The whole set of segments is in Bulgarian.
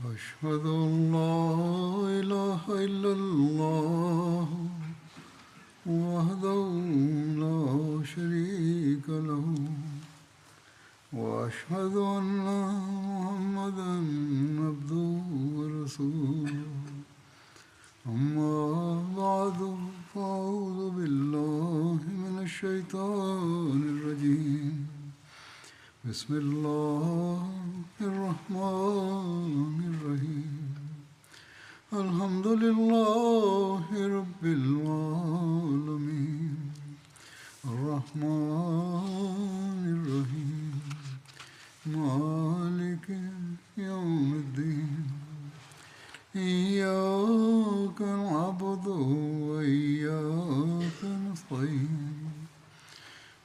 أشهد أن لا إله إلا الله وحده لا شريك له وأشهد أن محمدا عبده ورسوله أما بعد فأعوذ بالله من الشيطان الرجيم بسم الله الرحمن الرحيم الحمد لله رب العالمين الرحمن الرحيم مالك يوم الدين إياك نعبد وإياك نستعين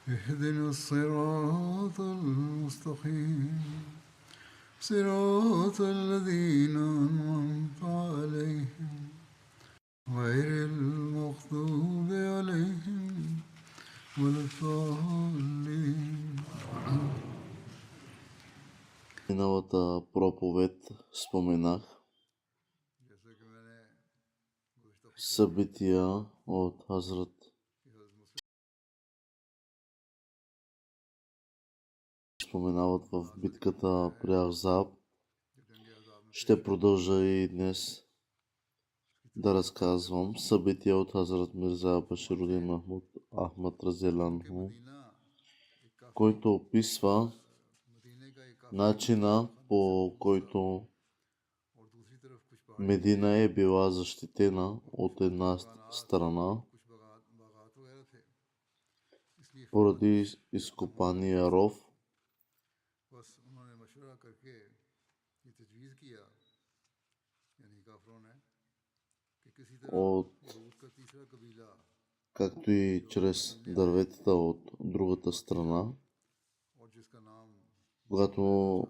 اهدنا الصراط المستقيم صراط الذين أنعمت عليهم غير المغضوب عليهم ولا الضالين. Миналата проповед споменах събития от Хазрат споменават в битката при Ахзаб. Ще продължа и днес да разказвам събития от Хазрат Мирза Баширудин Махмуд Ахмад Разияланху, който описва начина, по който Медина е била защитена от една страна поради изкопания ров както и чрез дърветата от другата страна. Когато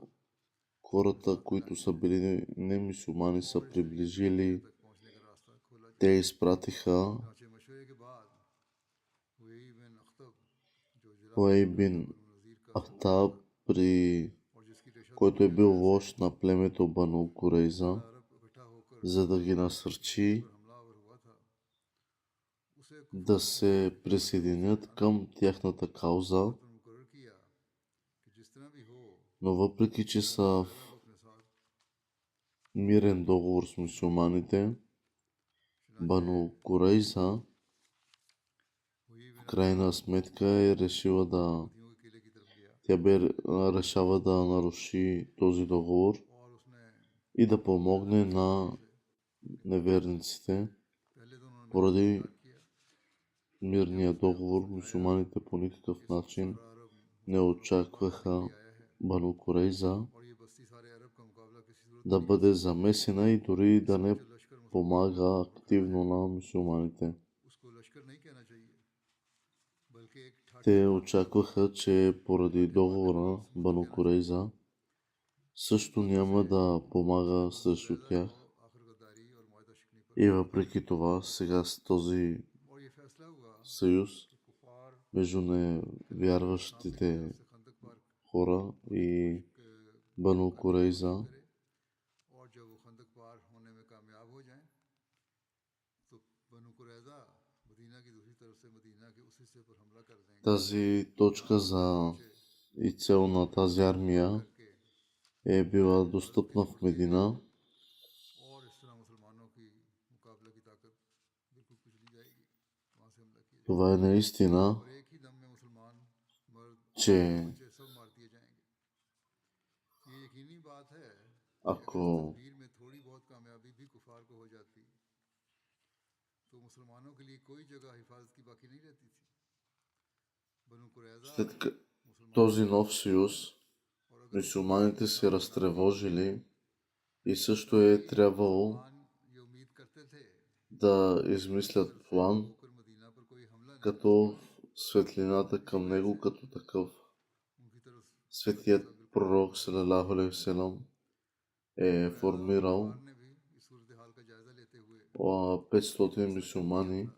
хората, които са били немюсюлмани, са приближили, те изпратиха Уей бин Ахтаб, който е бил вожд на племето Бану Курейза, за да ги насърчи да се присъединят към тяхната кауза. Но въпреки че са в мирен договор с мюсюлманите, Бану Курейза в крайна сметка решава да наруши този договор и да помогне на неверниците. Поради мирния договор мюсюлманите по никакъв начин не очакваха Бану Курейза да бъде замесена и дори да не помага активно на мюсюлманите. Те очакваха, че поради договора Бану Курейза също няма да помага срещу тях. И въпреки това, сега с този съюз между невярващите хора и Бану Курейза, тази точка и цел на тази армия е била достъпна в Медина. Това е наистина, че ако след този нов съюз мюсюлманите се разтревожили и също е трябвало да измислят план, като светлината към него като такъв. Светият пророк салалаху алейхи ва салям е формирал 500 мюсюлмани,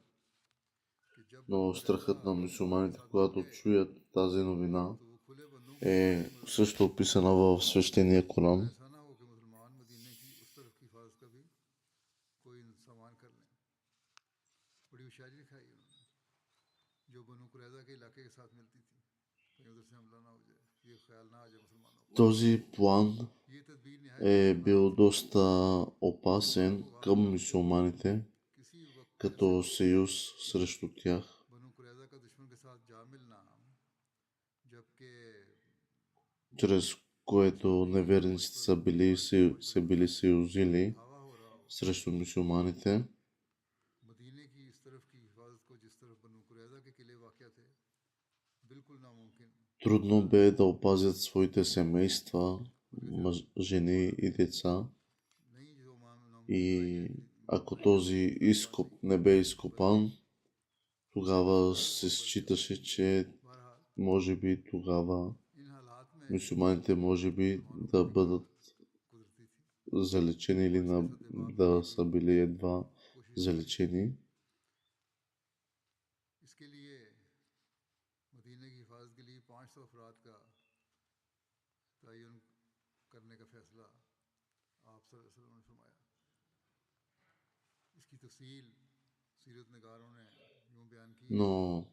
но страхът на мюсюлманите, когато чуят тази новина, е също описана в свещения Коран. Този план е бил доста опасен към мюсюлманите като съюз срещу тях, чрез което неверниците са били съюзили срещу мюсюлманите. Трудно бе да опазят своите семейства, жени и деца. И ако този изкоп не бе изкопан, тогава се считаше, че може би тогава мюсюлманите може би да бъдат залечени или да са били едва залечени. Но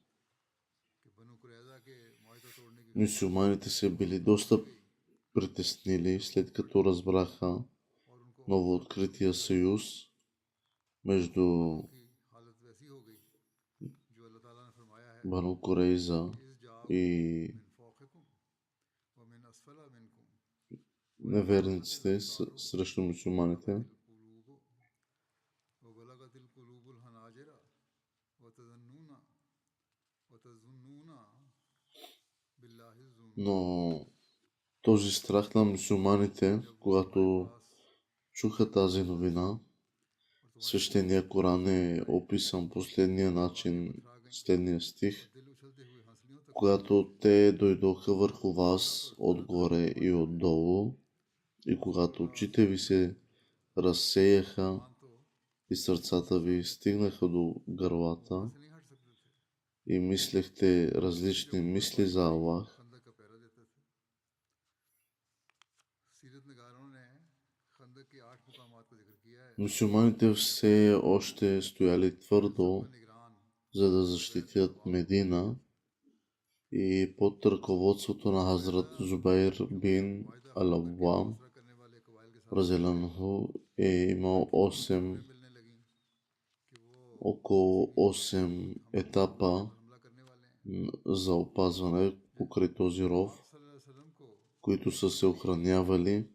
мюсюлманите се били доста притеснили, след като разбраха новооткрития съюз между Бану Курейза и неверниците срещу мюсюлманите. Но този страх на мюсюлманите, когато чуха тази новина, свещения Коран е описан последния начин, следния стих: когато те дойдоха върху вас отгоре и отдолу, и когато очите ви се разсеяха и сърцата ви стигнаха до гърлата и мислехте различни мисли за Аллах, мюсюлманите все още стояли твърдо, за да защитят Медина, и под ръководството на Хазрат Зубайр бин Ал-Аввам разделянху е имал около 8 етапа за опазване покрай този ров, които са се охранявали.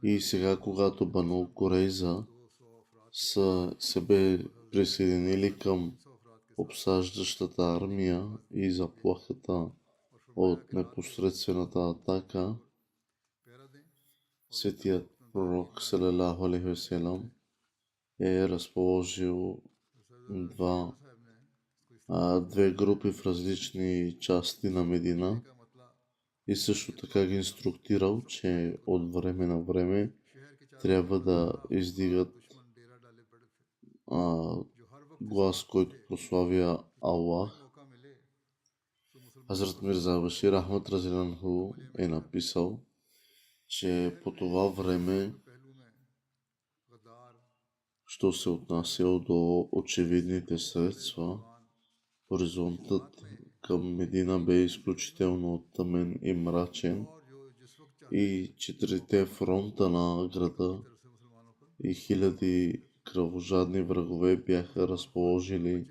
И сега, когато Бану Курейза са се бе присъединили към обсаждащата армия и заплахата от непосредствената атака, светият пророк салалаху алейхи ва салям е разположил две групи в различни части на Медина и също така ги инструктирал, че от време на време трябва да издигат глас, който прославя Аллах. Хазрат Мирза Башир Ахмад разделянху е написал, че по това време, що се отнасял до очевидните средства, хоризонтът към Медина бе изключително тъмен и мрачен и четирите фронта на града и хиляди кръвожадни врагове бяха разположили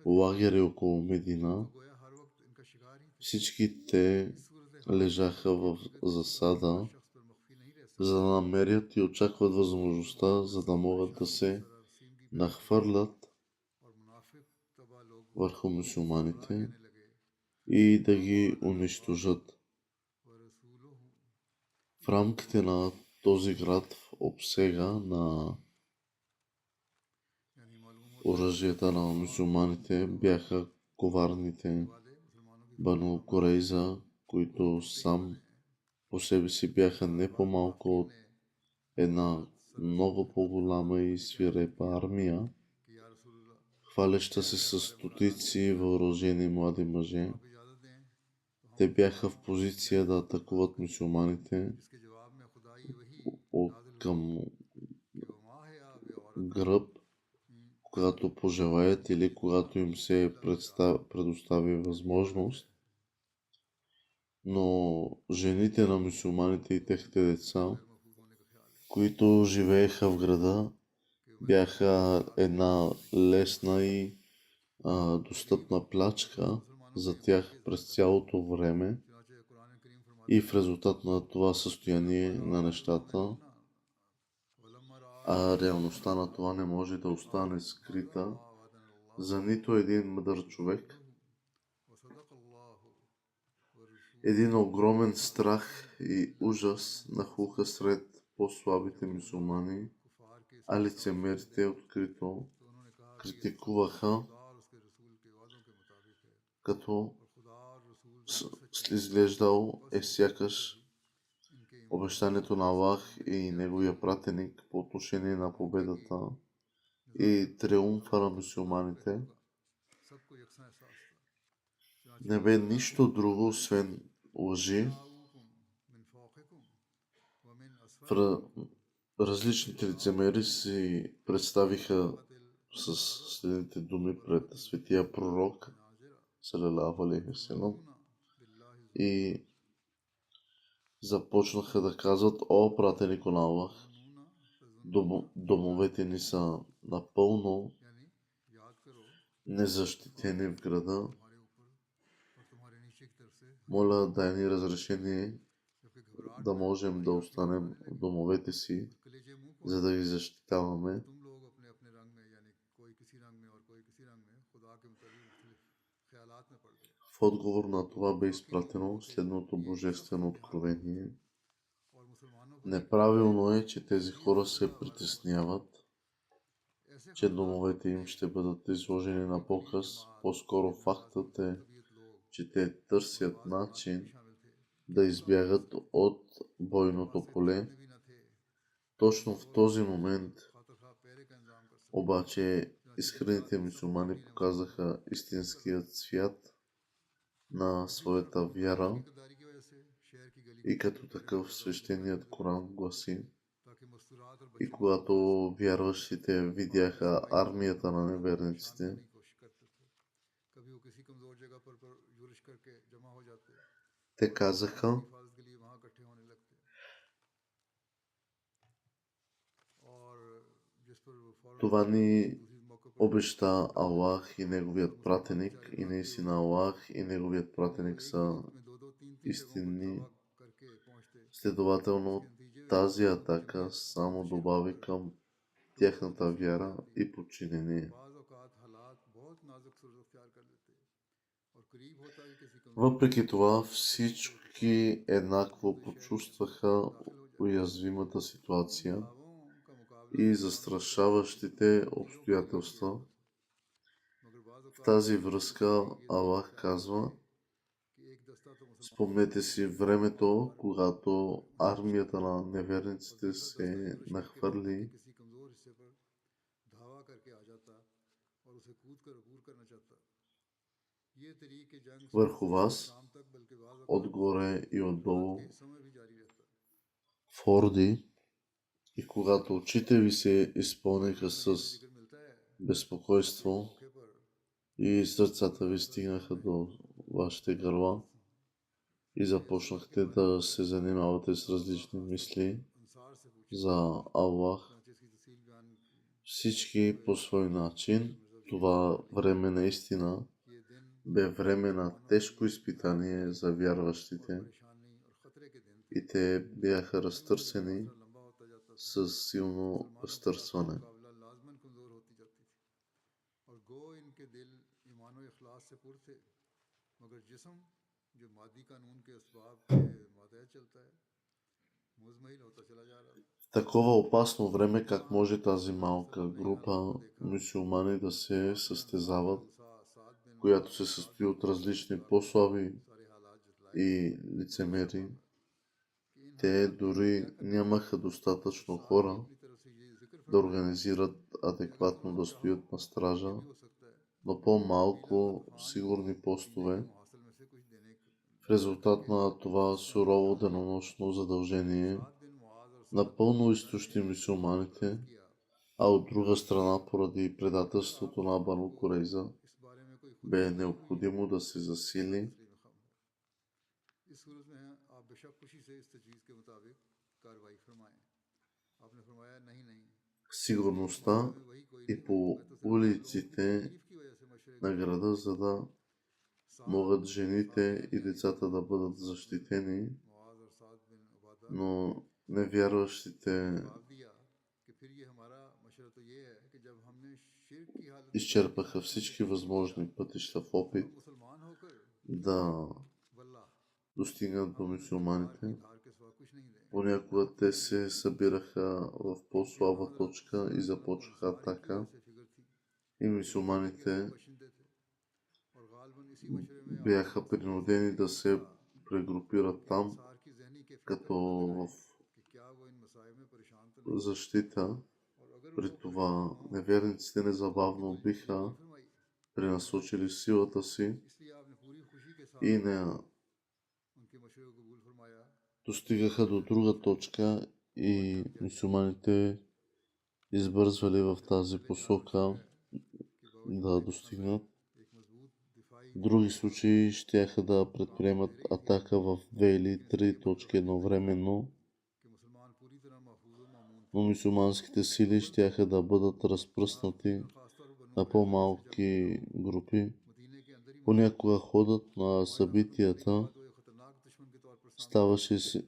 лагери около Медина. Всички те лежаха в засада, за да намерят и очакват възможността, за да могат да се нахвърлят върху мюсюлманите и да ги унищожат. В рамките на този град, в обсега на оръжията на мюсюлманите, бяха коварните Бану Курейза, които сам по себе си бяха не по-малко от една много по-голяма и свирепа армия, хвалеща се с стотици въоръжени млади мъже. Те бяха в позиция да атакуват мюсюлманите към гръб, когато пожелаят или когато им се предостави възможност, но жените на мюсюлманите и техните деца, които живееха в града, бяха една лесна и достъпна плячка за тях през цялото време и в резултат на това състояние на нещата, а реалността на това не може да остане скрита за нито един мъдър човек. Един огромен страх и ужас нахлуха сред по-слабите мюсюлмани, а лицемерите открито критикуваха, като изглеждал сякаш обещанието на Аллах и неговия пратеник по отношение на победата и триумфа на мюсюлманите не бе нищо друго, освен лъжи. Различните лицемери си представиха с следните думи пред светия пророк салалаху алейхи ва салям и започнаха да казват: о, пратенико на Аллах, домовете ни са напълно незащитени в града. Моля, дай ни разрешение да можем да останем в домовете си, за да ги защитаваме. В отговор на това бе изпратено следното божествено откровение. Неправилно е, че тези хора се притесняват, че домовете им ще бъдат изложени на показ. По-скоро фактът е, че те търсят начин да избягат от бойното поле. Точно в този момент обаче искрените мюсюлмани показаха истинският цвят на своята вяра и като такъв свещеният Коран гласи: и когато вярващите видяха армията на неверниците, те казаха: това ни обеща Аллах и неговият пратеник, и наистина Аллах и неговият пратеник са истинни. Следователно, тази атака само добави към тяхната вяра и подчинение. Въпреки това, всички еднакво почувстваха уязвимата ситуация и застрашаващите обстоятелства. В тази връзка Аллах казва: спомнете си времето, когато армията на неверниците се нахвърли върху вас, отгоре и отдолу, в орди, и когато очите ви се изпълниха с безпокойство и сърцата ви стигнаха до вашите гърла и започнахте да се занимавате с различни мисли за Аллах, всички по свой начин. Това време наистина бе време на тежко изпитание за вярващите и те бяха разтърсени с силно разтърсване. В такова опасно време как може тази малка група мюсюлмани да се състезават, която се състои от различни по-слаби и лицемери? Те дори нямаха достатъчно хора да организират адекватно да стоят на стража, но по-малко сигурни постове. В резултат на това сурово денонощно задължение напълно изтощи мюсюлманите А от друга страна, поради предателството на Бану Курейза, бе необходимо да се засили сигурността и по улиците на града, за да могат жените и децата да бъдат защитени, но невярващите изчерпаха всички възможни пътища в опит да достигнат до мюсюлманите. Понякога те се събираха в по-слаба точка и започваха атака и мюсюлманите бяха принудени да се прегрупират там, като в защита. При това неверниците незабавно биха пренасочили силата си и не достигаха до друга точка и мюсюлманите избързвали в тази посока да достигнат. В други случаи щяха да предприемат атака в 2 или 3 точки едновременно, но мюсюлманските сили щяха да бъдат разпръснати на по-малки групи. Понякога ходът на събитията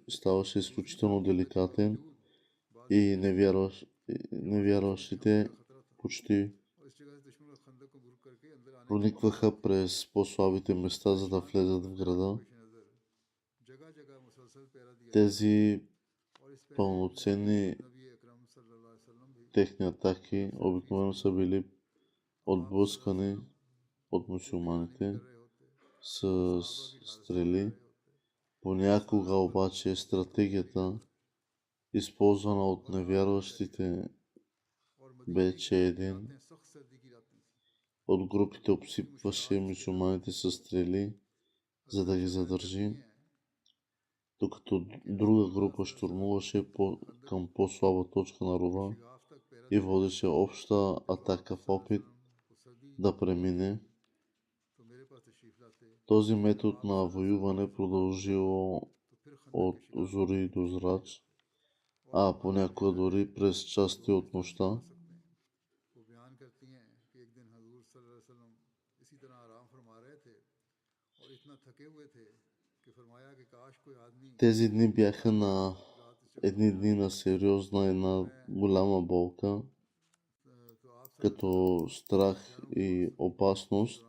ставаше изключително деликатен и невярващите почти проникваха през по-слабите места, за да влезат в града. Тези пълноценни техни атаки обикновено са били отблъскани от мюсюлманите с стрели. Понякога обаче стратегията, използвана от невярващите, бе, че един от групите обсипваше мюсюлманите с стрели, за да ги задържи, докато друга група щурмуваше към по-слаба точка на рова и водеше обща атака в опит да премине. Този метод на воюване продължило от зори до зрач, а понякога дори през части от нощта. Тези дни бяха на едни дни на сериозна една голяма болка, като страх и опасност.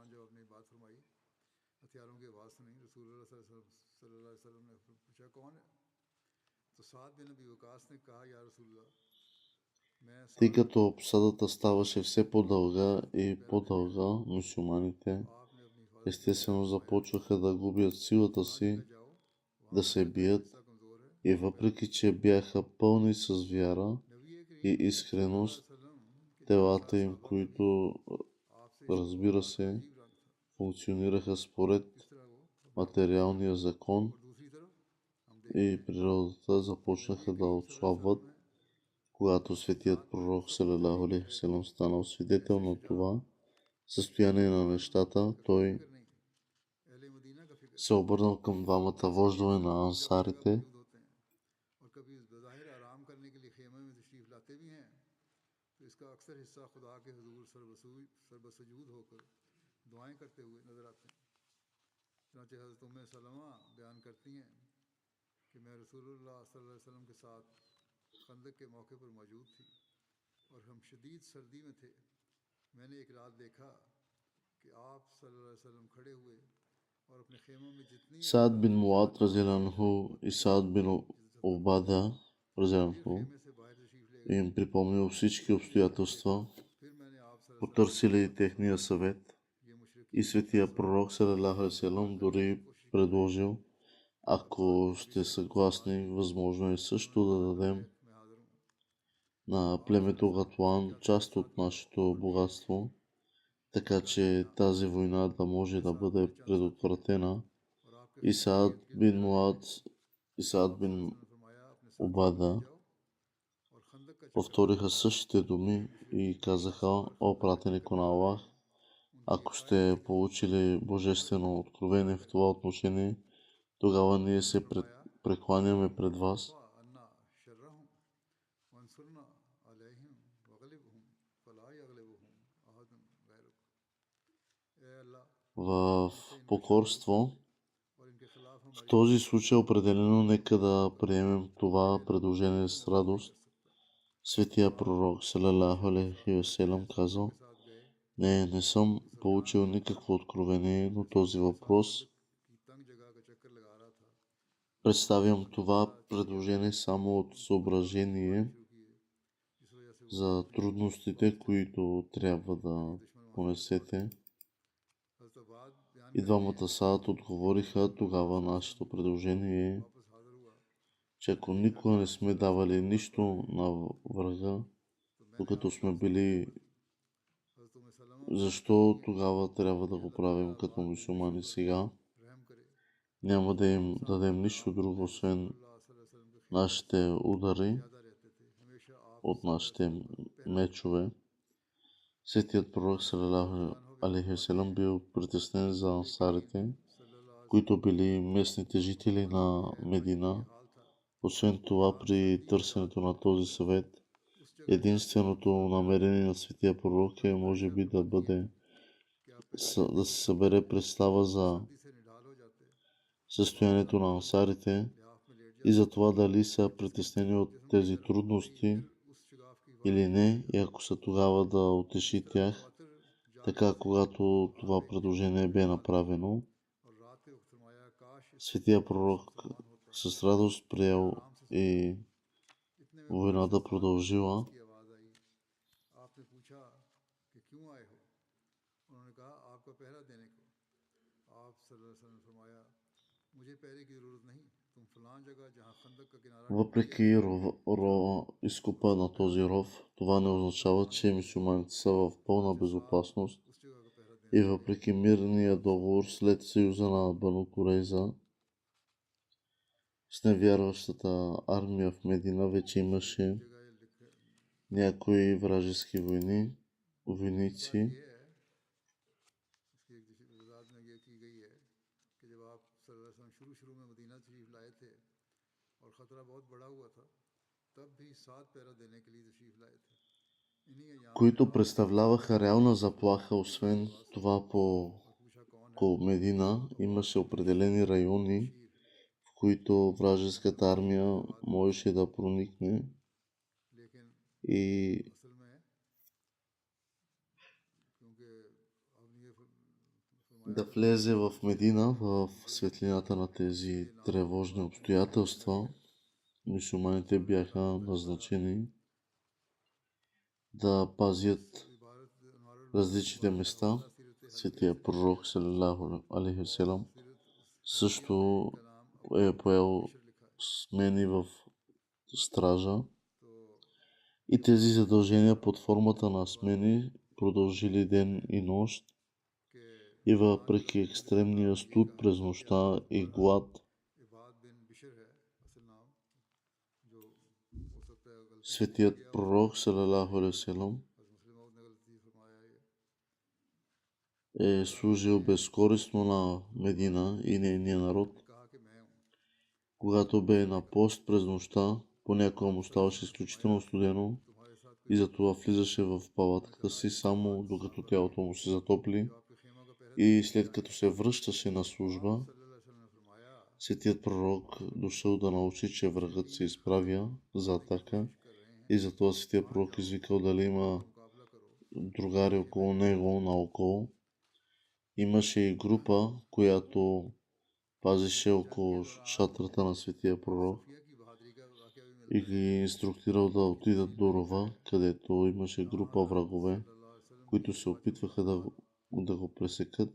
Тъй като обсадата ставаше все по-дълга и по-дълга, мюсюлманите естествено започваха да губят силата си да се бият и въпреки, че бяха пълни с вяра и искреност, телата им, които, разбира се, функционираха според материалния закон и природата, започнаха да отслабват. Когато светият пророк салалаху алейхи ва салям станал свидетел на това състояние на нещата, той се обърнал към двамата вождове на ансарите Саад бин Муад разияланху и Саад бин Убада разияланху им припомнил всички обстоятелства, потърсили техния съвет и светия пророк салалаху алейхи ва салям дори предложил, ако сте съгласни, възможно е също да дадем на племето Гатуан част от нашето богатство, така че тази война да може да бъде предотвратена. И Саад бин Муад и Саад бин Убада повториха същите думи и казаха: О пратенико на Аллах, ако сте получили божествено откровение в това отношение, тогава ние се прекланяме пред вас. В покорство, в този случай определено нека да приемем това предложение с радост. Светия пророк салалаху алейхи ва салям казал: не съм получил никакво откровение, но този въпрос представям това предложение само от съображение за трудностите, които трябва да понесете. И двамата саад отговориха: тогава нашето предложение е, че ако никога не сме давали нищо на врага, докато сме били, защо тогава трябва да го правим като мюсюлмани сега? Няма да им дадем нищо друго, освен нашите удари от нашите мечове. Светият пророк салалаху алейхи ва салям бил притеснен за ансарите, които били местните жители на Медина. Освен това, при търсенето на този съвет, единственото намерение на светия пророк е може би да се събере представа за състоянието на ансарите и за това дали са притеснени от тези трудности или не, и ако са, тогава да утеши тях. Така, когато това предложение бе направено, светия пророк с радост приел и войната продължила. Въпреки изкупа на този ров, това не означава, че мюсюлманите са в пълна безопасност. И въпреки мирния договор след съюза на Бану Курейза с невярващата армия в Медина, вече имаше някои вражески войници. Които представляваха реална заплаха. Освен това, по Медина имаше определени райони, в които вражеската армия можеше да проникне и да влезе в Медина. В светлината на тези тревожни обстоятелства, мюсюлманите бяха назначени да пазят различните места. Светия пророк салалаху алейхи ва салям също е поел смени в стража и тези задължения под формата на смени продължили ден и нощ. И въпреки екстремния студ през нощта и глад, светият пророк салалаху алейхи ва салям е служил безкористно на Медина и нейния народ. Когато бе на пост през нощта, понякога му ставаше изключително студено и затова влизаше в палатката си само докато тялото му се затопли, и след като се връщаше на служба, светият пророк дошъл да научи, че врагът се изправя за атака, и затова светият пророк извикал дали има другари около него наоколо. Имаше и група, която пазеше около шатрата на светия пророк и ги инструктирал да отидат до рова, където имаше група врагове, които се опитваха да го пресекат.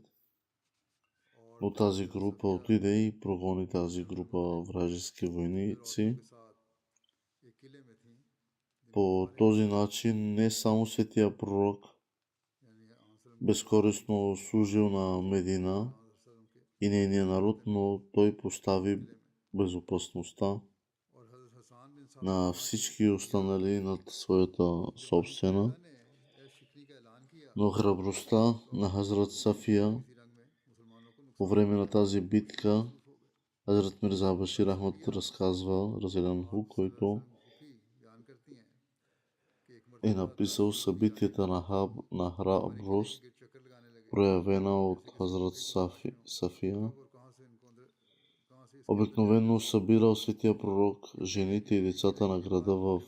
Но тази група отиде и прогони тази група вражески войници. По този начин не само светия пророк безкористно служил на Медина и нейния народ, но той постави безопасността на всички останали над своята собствена, но храбростта на Хазрат Сафия по време на тази битка, Хазрат Мирза Башир Ахмад разказва, разделянху, който е написал събитията на храброст, проявена от Хазрат Сафия. Обикновено събирал светия пророк жените и децата на града в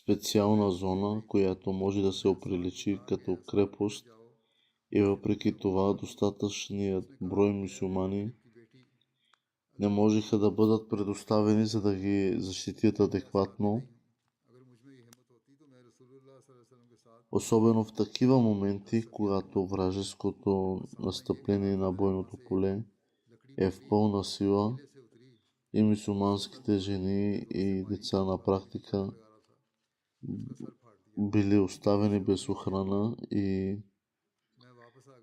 специална зона, която може да се оприличи като крепост, и въпреки това достатъчният брой мюсюлмани не можеха да бъдат предоставени, за да ги защитят адекватно. Особено в такива моменти, когато вражеското настъпление на бойното поле е в пълна сила и мюсюлманските жени и деца на практика били оставени без охрана и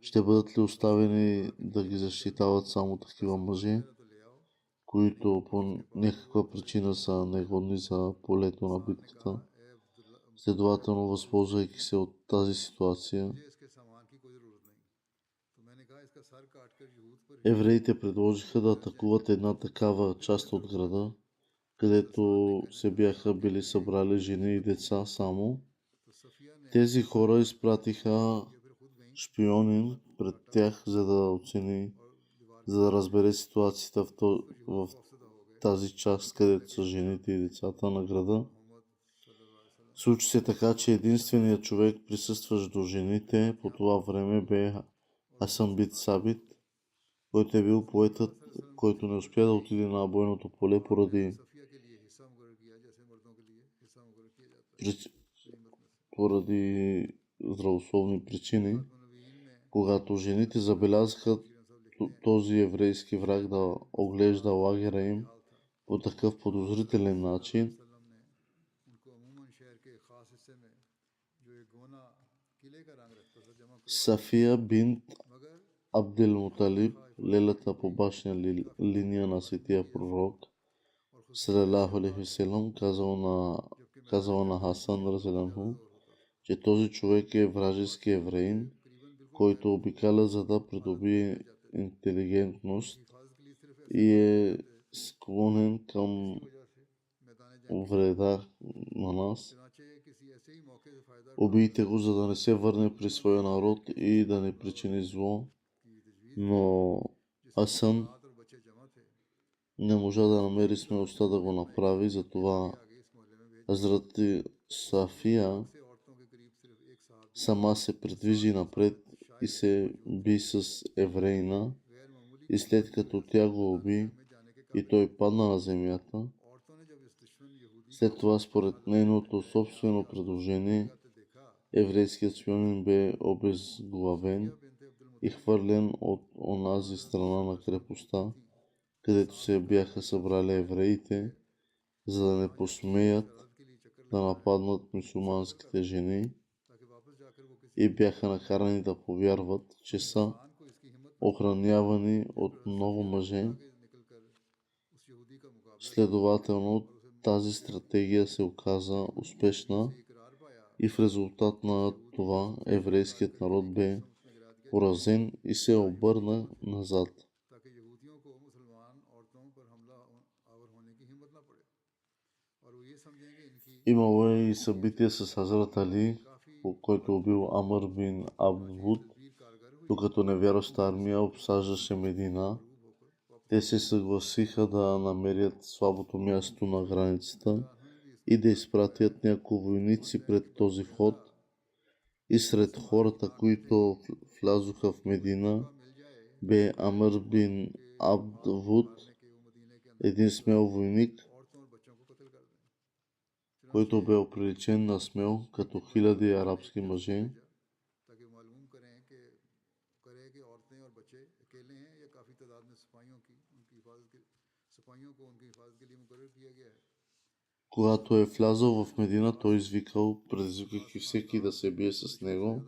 ще бъдат ли оставени да ги защитават само такива мъже, които по някаква причина са негодни за полето на битката. Следователно, възползвайки се от тази ситуация, евреите предложиха да атакуват една такава част от града, където се бяха били събрали жени и деца само. Тези хора изпратиха шпионин пред тях, за да оцени, за да разбере ситуацията в тази част, където са жените и децата на града. Случи се така, че единственият човек, присъстващ до жените по това време, бе Хасан бин Сабит, който е бил поетът, който не успя да отиде на бойното поле поради здравословни причини. Когато жените забелязаха този еврейски враг да оглежда лагера им по такъв подозрителен начин, Сафия бинт Абдел Муталиб, лелята по башня линия на светия пророк, салалаху алейхи ва салям, казала на Хасан разделянху, че този човек е вражески евреин, който обикаля, за да придобие интелигентност и е склонен към вреда на нас. Убийте го, за да не се върне при своя народ и да не причини зло. Но Хасан не можа да намери смелостта да го направи, затова Хазрат Сафия сама се придвижи напред и се би с еврейна, и след като тя го уби и той падна на земята, след това според нейното собствено предложение еврейският шпионин бе обезглавен и хвърлен от онази страна на крепостта, където се бяха събрали евреите, за да не посмеят да нападнат мюсюлманските жени, и бяха накарани да повярват, че са охранявани от много мъже. Следователно, тази стратегия се оказа успешна и в резултат на това еврейският народ бе поразен и се обърна назад. Имало е и събитие с Хазрат Али, който убил Амр бин Абд, докато невярваща армия обсаждаше Медина. Те се съгласиха да намерят слабото място на границата и да изпратят няколко войници пред този вход. И сред хората, които влязоха в Медина, бе Амр бин Абд, един смел войник, който бе оприличен на смел като хиляди арабски мъже. Когато е влязъл в Медина, той извикал, предизвикайки всеки да се бие с него.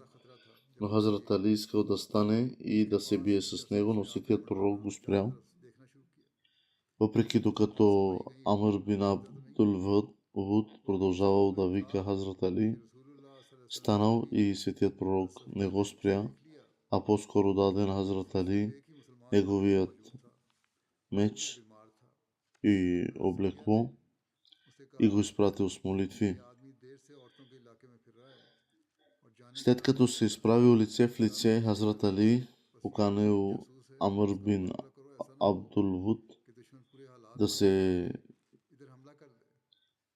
Но Хазрат Али искал да стане и да се бие с него, но светият пророк го спрял. Въпреки докато Амр бин Абд Абдул-Вуд продължавал да вика Хазрат Али, станал и светият пророк не го спря, а по-скоро даде на Хазрат Али неговият меч и облекло и го изпратил с молитви. След като се изправил лице в лице, Хазрат Али поканил Амр бин Абдул-Вуд да се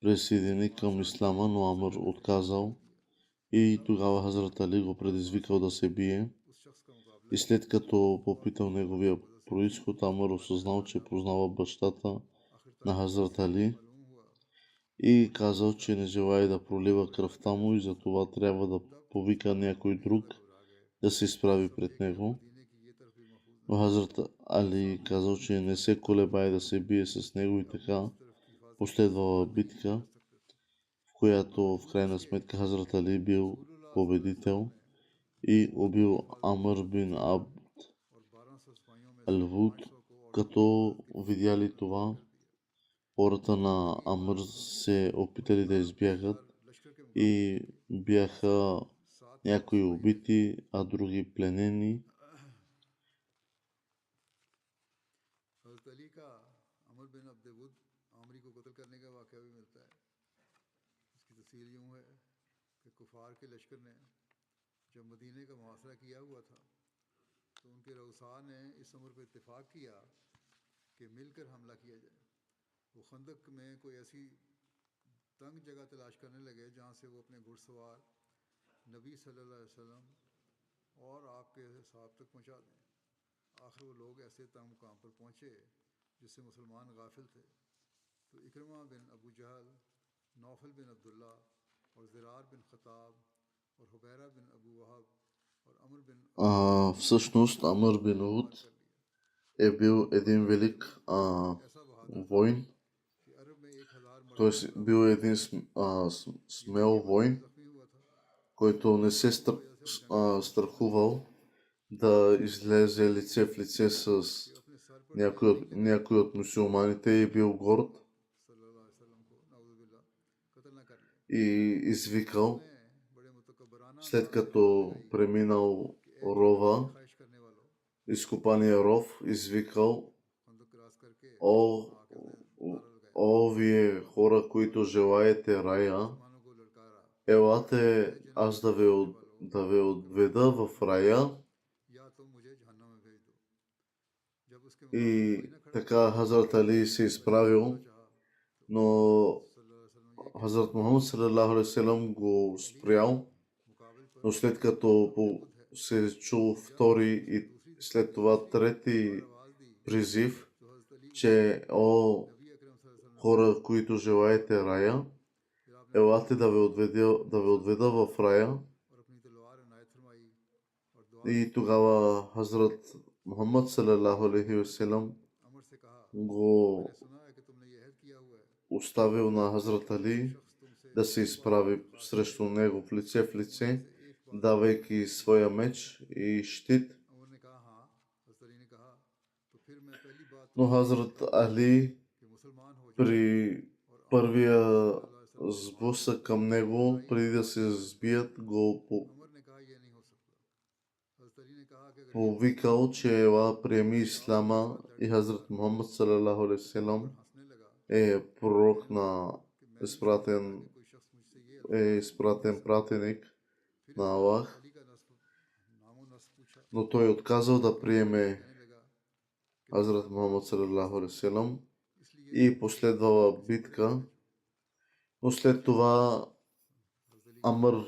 присъедини към ислама, но Амр отказал и тогава Хазрат Али го предизвикал да се бие. И след като попитал неговия произход, Амр осъзнал, че познава бащата на Хазрат Али и казал, че не желая да пролива кръвта му и затова трябва да повика някой друг да се изправи пред него. Но Хазрат Али казал, че не се колебае да се бие с него и така последвала битка, в която в крайна сметка Хазрат Али бил победител и убил Амр бин Абд Ал-Вуд. Като видяли това, хората на Амр се опитали да избягат и бяха някои убити, а други пленени. Всъщност Амр бин Уд е бил един велик войн, т.е. бил един смел войн, който не се страхувал да излезе лице в лице с някой от мюсюлманите и бил горд и извикал, след като преминал рова, изкопания ров, извикал: О, вие хора, които желаете рая, елате аз да ви отведа в рая. И така Хазрат Али се изправил, но Хазрат Мухаммад саллалаху алейхи ва саллям го спрял, но след като се чул втори и след това трети призив, че о, хора, които желаете рая, елате да ви отведа в рая. И тогава Хазрат Мухаммад саллалаху алейхи ва саллям го оставил на Хазрат Али да се изправи срещу него в лице, давайки своя меч и щит. Но Хазрат Али при първия сблъсък към него, преди да се сбият, го повикал, че ела приеми ислама, и Хазрат Мухаммад саллалаху алейхи ва саллям е пророк на изпратен пратеник на Аллах, но той отказал да приеме Хазрат Мухаммад саллалаху алейхи ва саллям и последвала битка. Но след това Амр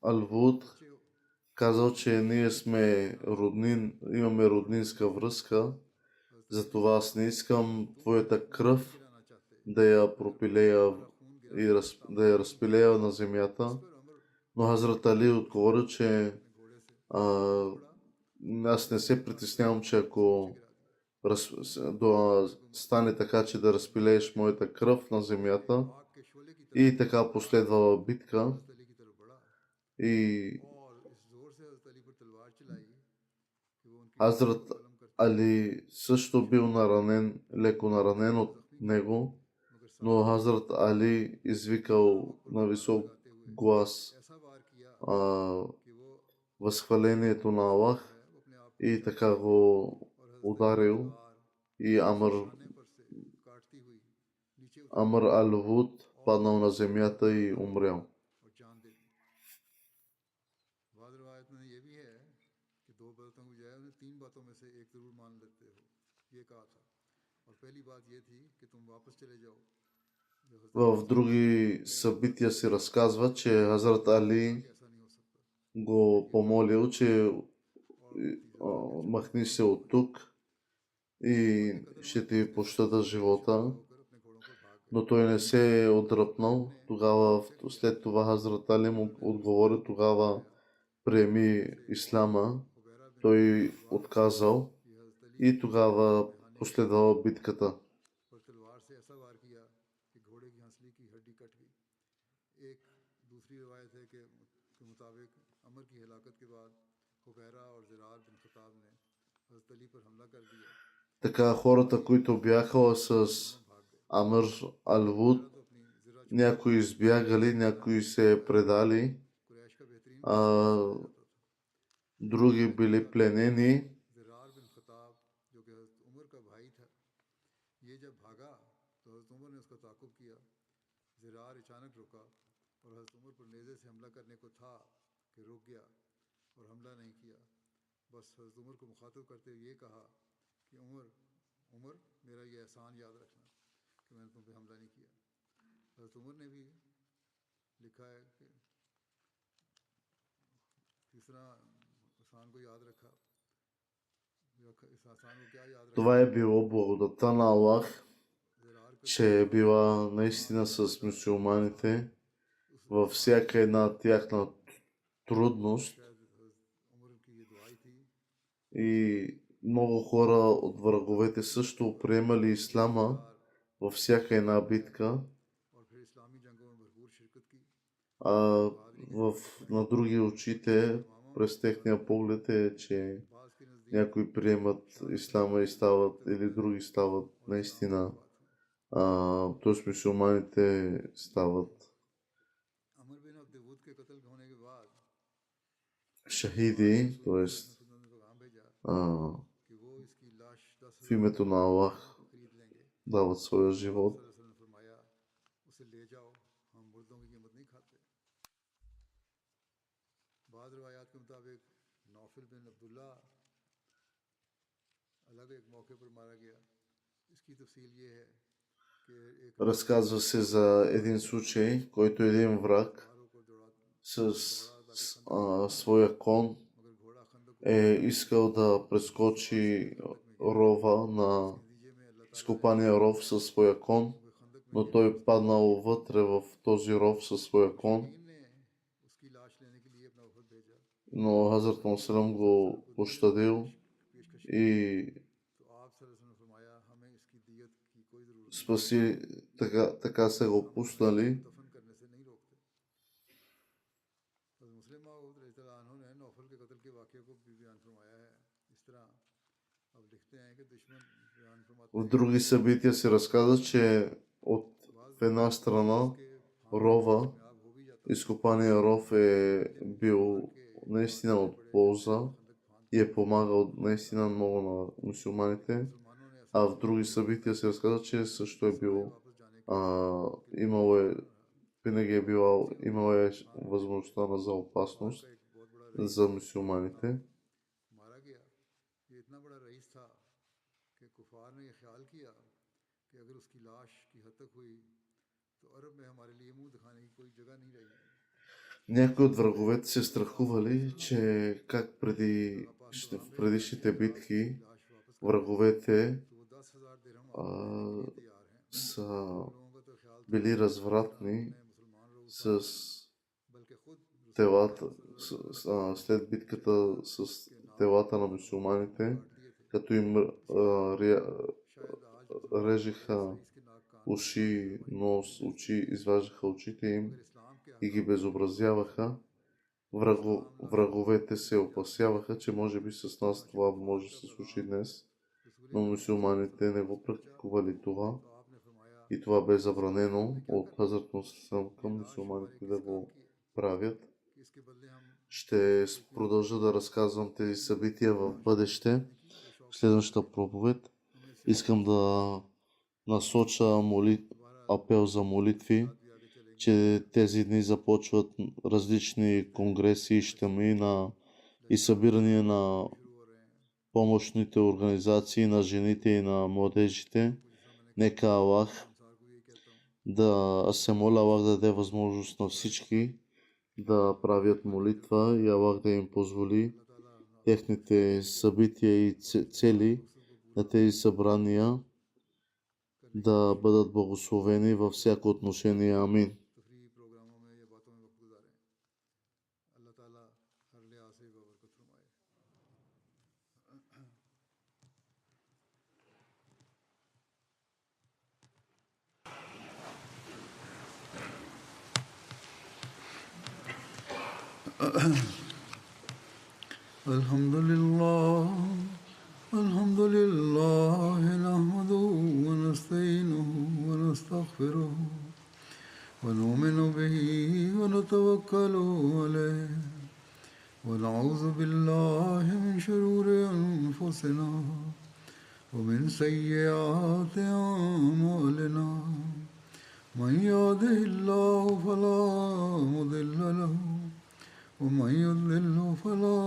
Ал-Вуд казал, че ние сме имаме роднинска връзка, затова аз не искам твоята кръв да я пропилея и да я разпилея на земята. Но Хазрат Али отговорил, че аз не се притеснявам, че ако стане така, че да разпилееш моята кръв на земята. И така последвала битка и Хазрат Али също бил леко наранен от него, Но Хазрат Али извикал на висок глас а, възхвалението на Аллах и така го ударил и Амр Ал-Вуд паднал на земята и умрял. В други събития се разказва, че Хазрат Али го помолил, че махни се от тук и ще ти пощада живота. Но той не се е отдръпнал. Тогава, след това Хазрат Али му отговори, тогава приеми ислама. Той отказал и тогава последвала битката. Така хората, които бяха с Амр Ал-Вуд, някои избягали, някои се предали, други били пленени. Това е било благодата на Аллах, че е била наистина с мюсюлманите във всяка една тяхна трудност. И много хора от враговете също приемали ислама във всяка една битка. На други очите, през техния поглед е, че някои приемат ислама и стават, или други стават наистина, т.е. мюсюлманите стават шахиди, т.е. в името на Аллах дават своя живот. Разказва се за един случай, който един враг с своя кон е искал да прескочи рова на изкопания ров със своя кон, но той паднал вътре в този ров със своя кон. Но Хазрат Мусалам го пощадил и спаси, така са го пуснали. В други събития се разказва, че от една страна рова, изкопания ров е бил наистина от полза и е помагал наистина много на мюсюлманите, а в други събития се разказва, че също е бил винаги е имала възможността за опасност за мюсюлманите. Някои от враговете се страхували, че как в предишните битки враговете са били развратни с телата, след битката с телата на мюсюлманите, като им режеха уши, нос, очи, изваждаха очите им и ги безобразяваха. Враговете се опасяваха, че може би с нас това може да се случи днес, но мюсюлманите не го практикували това и това бе забранено от Хазрат Мусалам към мюсюлманите да го правят. Ще продължа да разказвам тези събития в бъдеще. В следващата проповед искам да насоча апел за молитви, че тези дни започват различни конгреси и щами и събирания на помощните организации на жените и на младежите. Нека Аллах да се моля Аллах да даде възможност на всички да правят молитва и Аллах да им позволи техните събития и цели на тези събрания да бъдат благословени във всяко отношение. Амин. Alhamdulillah, alhamdulillah, nahmaduhu wa nasta'inuhu wa nastaghfiruhu wa nu'minu bihi wa natawakkalu alayhi wa na'udhu billahi min shururi anfusina wa min sayyiati a'malina. Man yahdihillahu fala mudilla lahu ومن يضلل فلا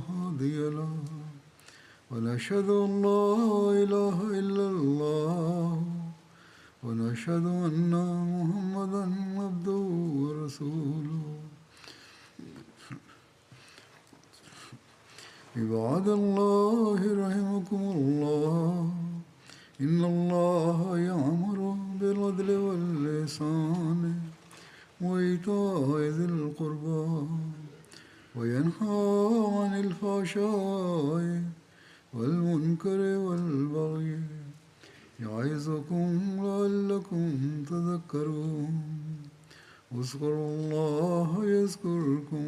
هادي له ونشهد أن لا إله إلا الله ونشهد أن محمدا عبده ورسوله. عباد الله رحمكم الله إن الله يأمر بالعدل والإحسان وإيتاء ذي القربى وينهى عن الفحشاء والمنكر والبغي يعظكم لعلكم تذكرون. اذكروا الله يذكركم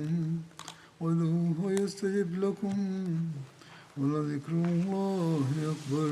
وادعوه يستجب لكم ولذكر الله أكبر.